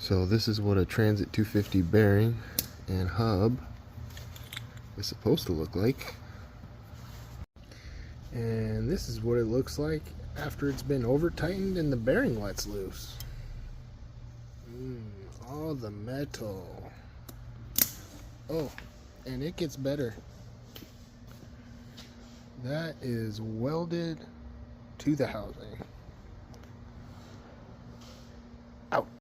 So this is what a Transit 250 bearing and hub is supposed to look like. And this is what it looks like after it's been over tightened and the bearing lets loose. All the metal. Oh, and it gets better. That is welded to the housing. Out.